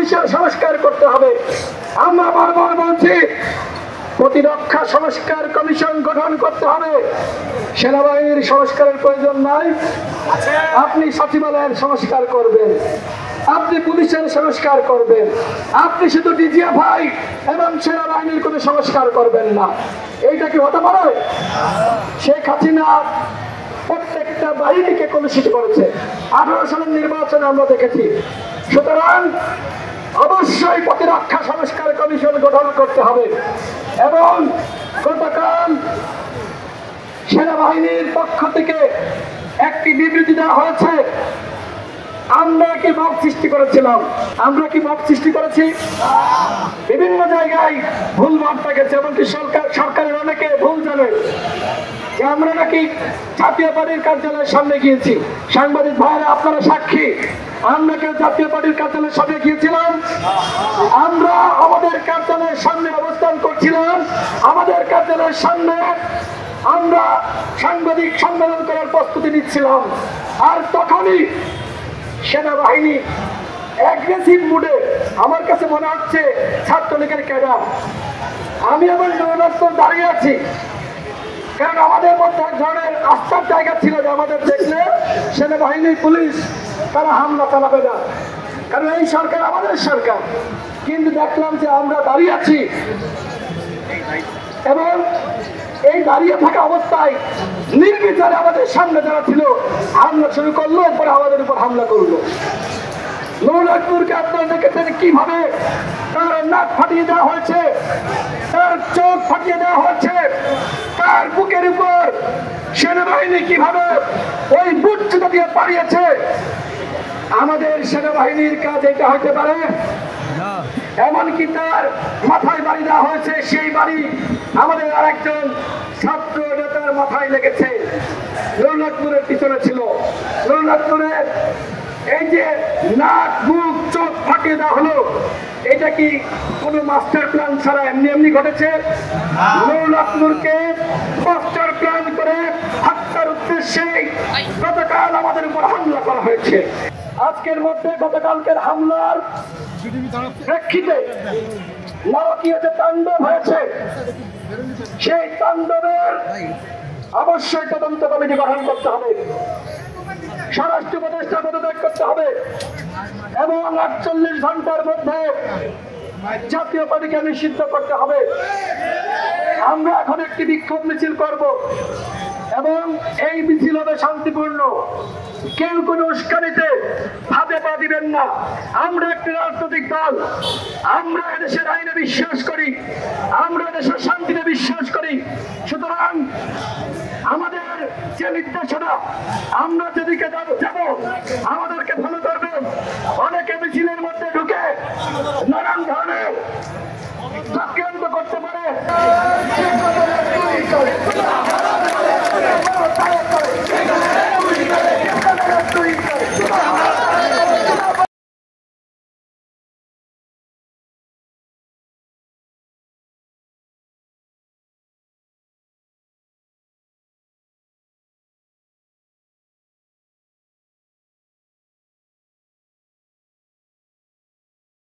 পুলিশের সংস্কার করতে হবে। আমরা বারবার বলছি প্রতিরক্ষা সংস্কার কমিশন গঠন করতে হবে। সেনাবাহিনীর সংস্কারের প্রয়োজন নাই। আপনি সচিবালয়ের সংস্কার করবেন, আপনি পুলিশের সংস্কার করবেন, আপনি শুধু ডিজিএফআই এবং সেনাবাহিনীর কোনো সংস্কার করবেন না। এইটা কি হতে পারে? শেখ হাসিনা প্রত্যেকটা বাহিনীকে কলুষিত করেছে। 18 সালের নির্বাচনে আমরা দেখেছি। সুতরাং অবশ্যই প্রতিরক্ষা সংস্কার কমিশন গঠন করতে হবে। এবং গতকাল সেনাবাহিনীর পক্ষ থেকে একটি বিবৃতি দেওয়া হয়েছে। আমরা কি মব সৃষ্টি করেছিলাম? আমরা কি মব সৃষ্টি করেছি? বিভিন্ন জায়গায় ভুল বার্তা গেছে, এমনকি সরকারের অনেকে ভুল জানে যে আমরা নাকি জাতীয় পার্টির কার্যালয়ের সামনে গিয়েছি। সাংবাদিক ভাইরা আপনারা সাক্ষী, আমরা কেউ জাতীয় পার্টির কার্যালয়ের সামনে গিয়েছিলাম? আমরা আমাদের কার্যালয়ের সামনে অবস্থান করছিলাম। আমাদের কার্যালয়ের সামনে আমরা সাংবাদিক সম্মেলন করার প্রস্তুতি নিচ্ছিলাম। আর তখনই সেনাবাহিনী অ্যাগ্রেসিভ মুডে, আমার কাছে মনে হচ্ছে ছাত্রলীগের ক্যাডার, আমি আমার নৌরাস্তায় দাঁড়িয়ে আছি। কারণ আমাদের মধ্যে এক ধরনের আস্থার জায়গা ছিল যে আমাদের দেখলে সেনাবাহিনী পুলিশ তারা হামলা চালাবে না, কারণ এই সরকার আমাদের সরকার। কিন্তু দেখলাম যে আমরা দাঁড়িয়ে আছি এবং এই দাঁড়িয়ে থাকা অবস্থায় নির্বিচারে আমাদের সামনে যারা ছিল হামলা শুরু করলো, এরপরে আমাদের উপর হামলা করলো। নূরুল্লাহপুরকে আপনারা দেখেছেন কিভাবে তার নাক ফাটিয়ে দেওয়া হয়েছে, তার চোখ ফাটিয়ে দেওয়া হয়েছে, তার বুকের উপর সেনাবাহিনী কিভাবে ওই বুট জুতা দিয়ে পালিয়েছে। আমাদের সেনাবাহিনীর কাজ এটা হতে পারে? এমনকি তার মাথায় বাড়ি দেওয়া হয়েছে, সেই বাড়ি আমাদের আরেকজন ছাত্র নেতার মাথায় লেগেছে। নূরুল্লাহপুরের পিছনে ছিল। নূরুল্লাহপুরের এই যে নাক মুখ চোখ ফাটিয়ে দেওয়া হলো, এটা কি কোনো মাস্টার প্ল্যান ছাড়া এমনি এমনি ঘটেছে? নূরুল্লাহপুরকে মাস্টার প্ল্যান করে হত্যার উদ্দেশ্যে গতকাল আমাদের উপর হামলা করা হয়েছে। আজকের মধ্যে গতকালকের হামলার প্রেক্ষিতে নারকীয় যে তাণ্ডব হয়েছে, সেই তাণ্ডবের অবশ্যই তদন্ত কমিটি গঠন করতে হবে, স্বরাষ্ট্র উপদেষ্টা পদত্যাগ করতে হবে এবং 48 ঘন্টার মধ্যে জাতীয় পার্টিকে নিষিদ্ধ করতে হবে। আমরা এখন একটি বিক্ষোভ মিছিল করব এবং এই মিছিল হবে শান্তিপূর্ণ। কেউ কোনো উস্কানিতে হাতে পা দিবেন না। আমরা একটি রাজনৈতিক দল, আমরা এদেশের আইনে বিশ্বাস করি, আমরা দেশের শান্তিতে বিশ্বাস করি। সুতরাং আমাদের যে নির্দেশনা, আমরা যেদিকে যাব আমাদেরকে ভালো করবেন। অনেকে মিছিলের মধ্যে ঢুকে নানান ধরনের চক্রান্ত করতে পারে।